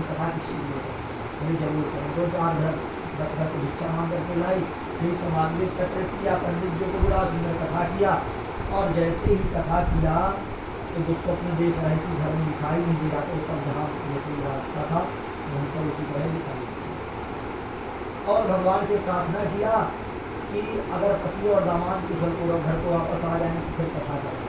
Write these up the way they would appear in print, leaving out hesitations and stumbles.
कथा किसी की बोली जरूर करें। 2-4 घर 10 घर से भिक्षा मांग करके लाई, फिर समाधि एकत्र किया, पंडित जी को बुला, सुंदर कथा किया। और जैसे ही कथा किया तो जो स्वप्न देख रहे थे घर में दिखाई नहीं दे रहा था, सब जहाँ जैसे रखा था वहीं पर उसी तरह दिखाई दिया। और भगवान से प्रार्थना किया कि अगर पति और दामाद कुशल को घर को वापस आ जाएंगे तो फिर कथा करें।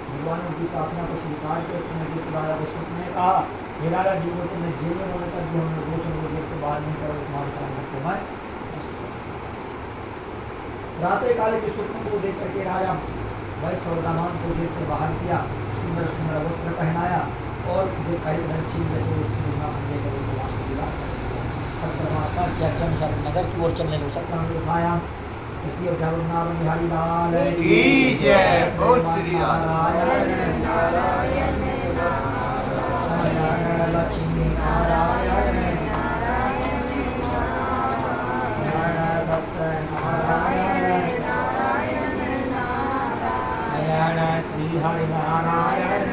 भगवान ने उनकी प्रार्थना को स्वीकार किया। समय के राजा को स्वप्न ने कहा, हे राजा जी को तुमने जेल में मदद कर दिया, हमने 200 लोग जेल से बाहर नहीं करो, तुम्हारे सामने को मैं राते काले के स्वप्न को देख करके राजा वैश्य और दामाद को जेल से बाहर किया, सुंदर सुंदर वस्त्र पहनाया और जो पहले धन छीन जैसे लेकर लाश दिला परमात्मा के अनुसार नगर की ओर चलने को सपना में उठाया। बिहारी लाल की जय। बोल श्री नारायण नारायण नारायण लक्ष्मी नारायण नारायण सत्य नारायण नारायण श्री हरि नारायण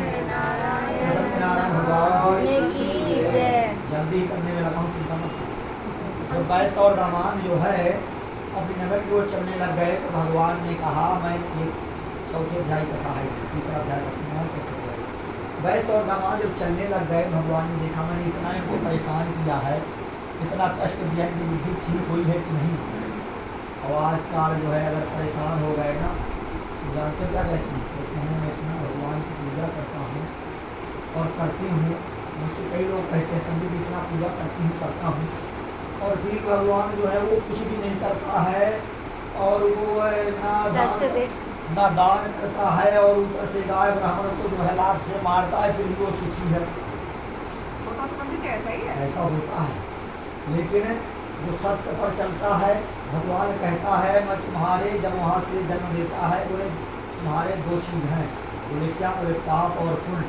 सत्यनारायण भगवान की जय। जल्दी करने में लगा हूँ, चिंता मत। तो वैश्य और दामाद जो है अपनी नगर की ओर चलने लग गए तो भगवान ने कहा, मैं ये चौथे अध्याय कथा है, तीसरा अध्याय रखूँगा, चौथे अध्याय। वैश्य और दामाद जब चलने लग गए भगवान ने देखा मैंने इतना इनको परेशान किया है, इतना कष्ट दिया, इनकी बुद्धि ठीक हुई है कि नहीं। और आजकल जो है अगर परेशान हो गए ना तो जानते क्या कहती हैं, मैं इतना भगवान की पूजा करता हूँ और करती हूँ, मुझसे कई लोग कहते हैं पंडित इतना पूजा करती हूँ करता हूँ और फिर भगवान जो है वो कुछ भी नहीं करता है और वो ना दान करता है और ऊपर से गाय ब्राह्मण को जो है लाभ से मारता है, फिर वो सुखी है। होता तो पंडित ऐसा ही है, ऐसा होता है। लेकिन जो सत्य पर चलता है, भगवान कहता है मैं तुम्हारे, जब वहाँ से जन्म देता है बोले तुम्हारे 2 चीज़ हैं। बोले क्या? बोले पाप और पुण्य।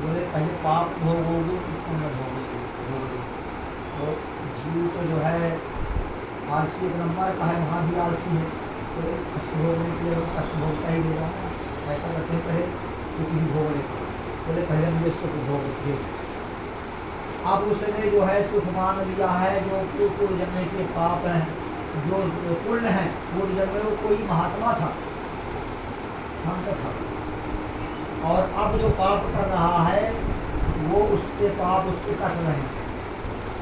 बोले पहले पाप भोगोगे फिर पुण्य भोगोगे। तो जीव तो जो है आलसी एक नंबर का है, वहाँ भी आलसी है, तो कष्ट भोगने के लिए कष्ट भोगता ही देगा। ऐसा करते हैं पहले सुख ही भोग लेते, बोले पहले मुझे सुख भोग थे। अब उसने जो है सुख मान लिया है, जो पूर्व जन्म के पाप हैं, जो पुण्य है, पूर्व जन्म में वो कोई महात्मा था, संत था, और अब जो पाप कर रहा है वो उससे पाप उसके कट रहे हैं।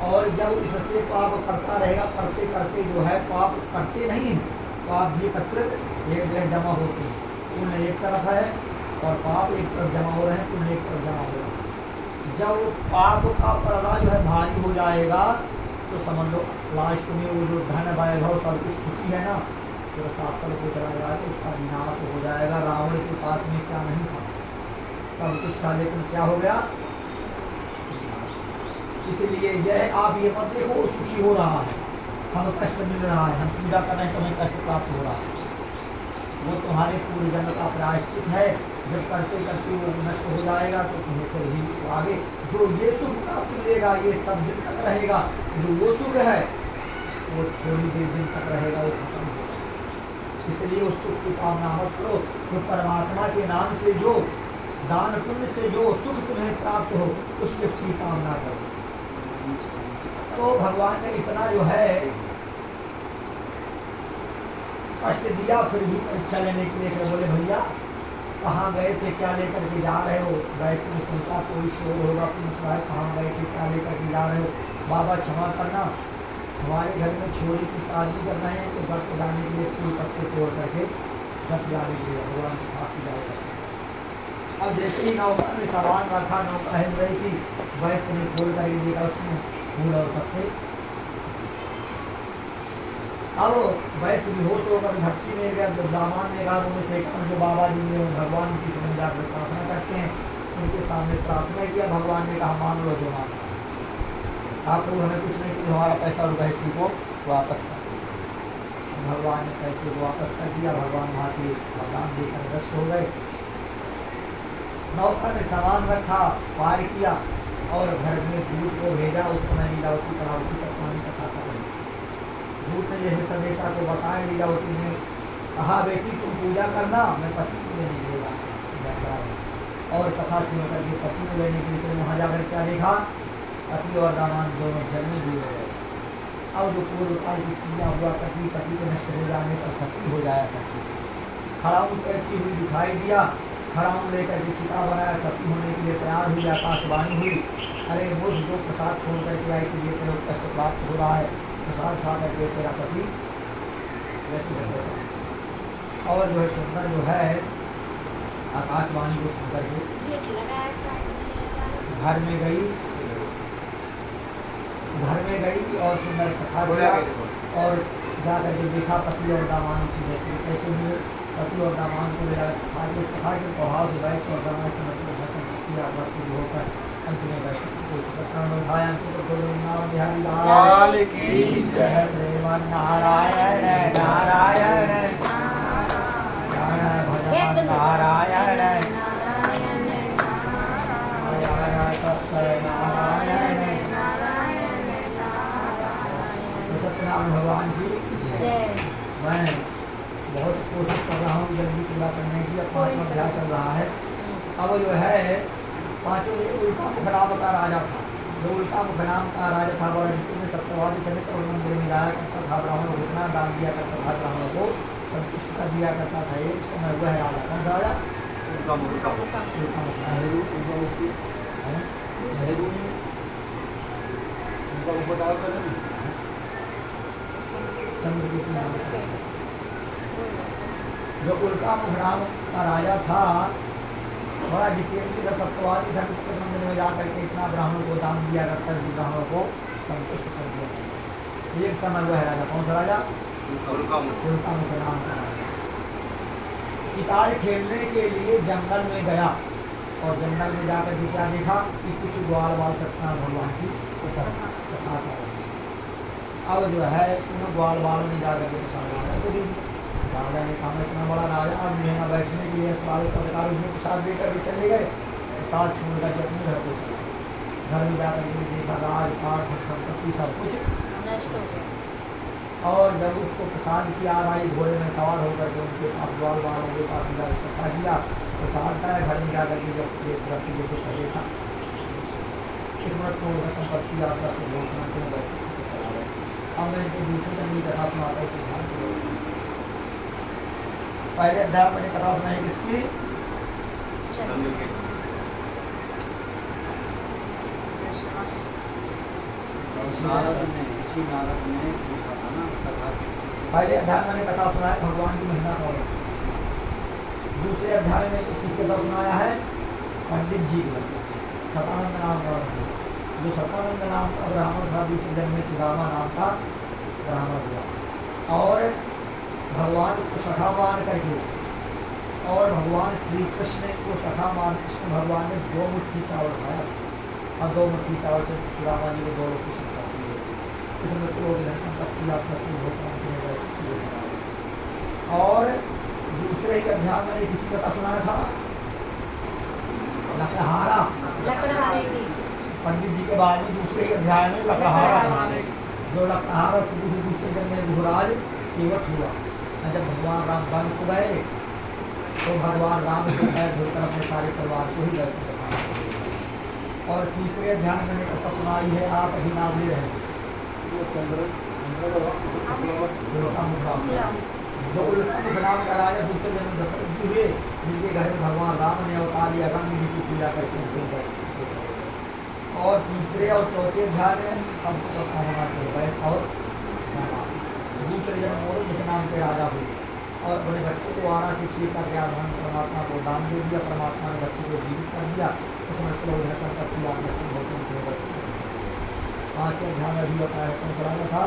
और जब इससे पाप करता रहेगा, करते करते जो है पाप करते नहीं हैं, पाप भी एकत्रित एक जगह जमा होते हैं। पुण्य एक तरफ है और पाप एक तरफ जमा हो रहे हैं, पुण्य एक तरफ जमा हो रहे हैं। जब पाप का पर्दा जो है भारी हो जाएगा तो समझ लो लास्ट में वो जो धन वैभव सब कुछ सुखी है ना, तो सातल को चला जाएगा, उसका विनाश हो जाएगा। रावण के पास में क्या नहीं था, सब कुछ था, लेकिन क्या हो गया? इसलिए यह आप ये मत देखो वो सुखी हो रहा है, हमें कष्ट मिल रहा है, हम पूजा कर रहे हैं तो हमें कष्ट प्राप्त हो रहा है, वो तुम्हारे पूर्व जन्म का प्रायश्चित है। जब करते करते वो नष्ट हो जाएगा तो तुम्हें फिर ही आगे जो ये सुख प्राप्त मिलेगा ये सब दिन तक रहेगा, जो वो सुख है वो थोड़ी देर दिन तक रहेगा, वो खत्म होगा। इसलिए उस सुख की कामना मत करो। तो परमात्मा के नाम से जो दान पुण्य से जो सुख तुम्हें प्राप्त हो उस सुख की कामना करो। तो भगवान ने इतना जो है कष्ट दिया, फिर भी परीक्षा लेने के लिए बोले भैया कहाँ गए थे, क्या लेकर के जा रहे हो? वैसे में सोचा कोई शोर होगा, पूछ रहा है कहाँ गए थे, क्या लेकर के जा रहे हो? बाबा क्षमा करना, हमारे घर में छोरी की शादी कर रहे हैं तो घर सजाने के लिए फूल पत्ते तोड़ करके घर सजाने के लिए भगवान के पास जाए। अब जैसे ही नौका में सामान रखा, नौका हिल रही थी, वैश्य ने खोल करके देखा उसमें फूल और पत्ते। अब वैश्य बेहोश होकर भक्ति में गया। जब दामाद ने कहा उन्हें से जो बाबा जी ने भगवान की समझ जाकर प्रार्थना करते हैं, उनके सामने प्रार्थना किया। भगवान ने कहा मान लो जो मांगा, आप लोग हमें कुछ नहीं किया, हमारा पैसा और वैश्य को वापस कर। भगवान ने पैसे को वापस कर दिया। भगवान वहाँ से वरदान देकर दृष्ट हो गए। नौका में सामान रखा, पार किया और घर में दूध को भेजा। उस समय लीलावती करावती सब पानी का खाता बनी। दूध ने जैसे संदेशा को बताया, लीलावती ने कहा बेटी तुम पूजा करना, मैं पति को लेने देगा। और कथा सुन करके पति को लेने के लिए वहाँ जाकर क्या देखा पति और दामाद दोनों जल में डूब गए। अब जो पूर्व काल की स्त्रियाँ हुआ करती, पति के नष्ट हो जाने पर सती हो जाया करती थी। खड़ाऊं करती हुई दिखाई दिया, खड़ाऊं लेकर के चिता बनाया, सती होने के लिए तैयार हुई, आकाशवाणी हुई, अरे बुद्ध जो प्रसाद छोड़ करके आए इसलिए तेरे को कष्ट प्राप्त हो रहा है, प्रसाद खा करके तेरा पति वैसे वैसा। और जो है सुंदर जो है आकाशवाणी को सुन करके घर में गई और सुंदर कथा किया और जा करके देखा पति और दामान से जैसे कैसे हुए। पति और दामान को मिला आज इस कथा के प्रभाव से वैश्य और दामान से मतलब भाषण किया बस शुरू होकर अंत में वैश्य को सत्कर्म उठाया अंत को नाम बिहारी लाल की जय श्रीमान नारायण नारायण नारायण भजन नारायण नारायण सत्यनारायण सत्यनारायण भगवान की मैं बहुत कोशिश कर रहा हूँ जल्दी पूरा करने की। अब 5वां अध्याय चल रहा है। अब जो है 5वां उल्का मुख नाम का राजा था। जो उल्का मुख नाम का राजा था बड़ा जितने सत्यवादी थे तो मंदिर में जाया करता था, ब्राह्मणों को इतना दान दिया करता था, ब्राह्मणों को संतुष्ट कर दिया करता था। एक समय हुआ है राजा, कौन सा राजा? उल्का मुख चंद्रजीत नाम का जो उल्का मुख नाम का राजा था, बड़ा जितेंद्र का सत्यवादी धर्म के मंदिर में जाकर के इतना ब्राह्मण को दान दिया करता है, ब्राह्मणों को संतुष्ट कर दिया। एक समय वह राजा, कौन सा राजा? उल्का मुख नाम का राजा शिकार खेलने के लिए जंगल में गया और जंगल में जाकर के क्या देखा कि कुछ ग्वाल बाल सत्यनारायण भगवान की कथा कर। अब जो है उन ग्वाल बालों ने जाकर के राजा को दी। राजा ने कहा इतना बड़ा राजा अब यहाँ बैठने के लिए सारे सरकार उसने प्रसाद देकर के चले गए, प्रसाद छोड़ करके अपने घर को चले। घर में जाकर के देखा राजपाट संपत्ति सब कुछ नष्ट हो गया। और जब उसको प्रसाद की आ रही घोड़े में सवार होकर के उनके पास ग्वाल बालों के पास इकट्ठा किया, प्रसाद का घर में जाकर के जब देश रखी जैसे पहले था किस्मत को संपत्ति आपका शुभ होना चला गया। अब मैं इनके दूसरे दिन की कथा सुनाता हूँ सिद्धांत। पहले अध्याय मैंने कथा सुनाई किसकी? पहले अध्याय मैंने कथा सुनाया भगवान की महिमा कौन। दूसरे अध्याय में किसकी कथा सुनाया है? पंडित जी की। सतानंद नाम का जो सतानंद नाम का ब्राह्मण था, दूसरे जन्म में सुदामा नाम का ब्राह्मण हुआ और भगवान को सखा मान करके और भगवान श्री कृष्ण को सखा मान कृष्ण भगवान ने 2 मुट्ठी चावल खाया और 2 मुट्ठी चावल से सुदामा जी को 2 मुट्ठी संपत्ति दी। इसमें तो लोग संपत्ति आपका शुभ होता और दूसरे ही अध्याय में किसी कथा सुनाया था लकड़हारा। पंडित जी के बाद में दूसरे ही अध्याय में लकड़हारा था। जो लकड़हारा दूसरे जन्म में भूराज केवट हुआ। जब भगवान राम वन को गए तो भगवान राम को पैर धोकर अपने सारे परिवार को ही दर्शन। और तीसरे अध्याय में कथा सुनाई है आप अभी नाम ले रहे जो उल्का मुख नाम का राजा दूसरे जन्म दशरथ जी हुए, जिनके घर में भगवान राम ने अवतार लिया, रंग की पूजा करके उनके। और तीसरे और चौथे अध्याय में सबको पता होना चाहिए वैश्य और दूसरे जन्म मोर नाम के राजा हुए और अपने बच्चे को आरा से छीन करके आधान परमात्मा को दान दे दिया। परमात्मा ने बच्चे को जीवित कर दिया। उसमें क्रोध संपत्ति आकर्षण होते 5वें अध्याय में भी बताया कौन सा राजा था?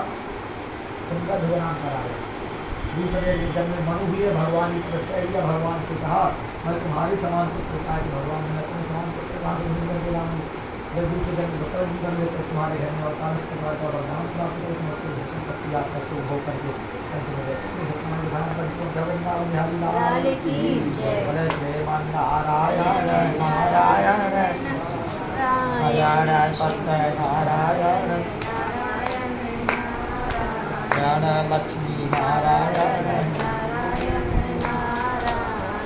उनका नाम का राजा। दूसरे जन्म में मनु हुए, भगवान की तपस्या किया, भगवान से कहा मैं तुम्हारी समान पुत्र का कि भगवान ने अपने समान पुत्र कहाँ से ढूंढ करके लाऊंगी। जब दूसरे जन्म दशरथ जी बन गए तो तुम्हारे घर में अवतार इस प्रकार का वरदान प्राप्त हो, उसमें संपत्ति आपका शुभ हो करके नारायण सत्यनारायण ज्ञान लक्ष्मी नारायण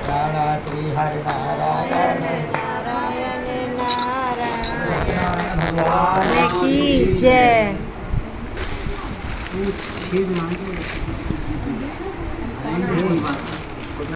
ज्ञान श्री हरि नारायण भगवान जय छेद मांगे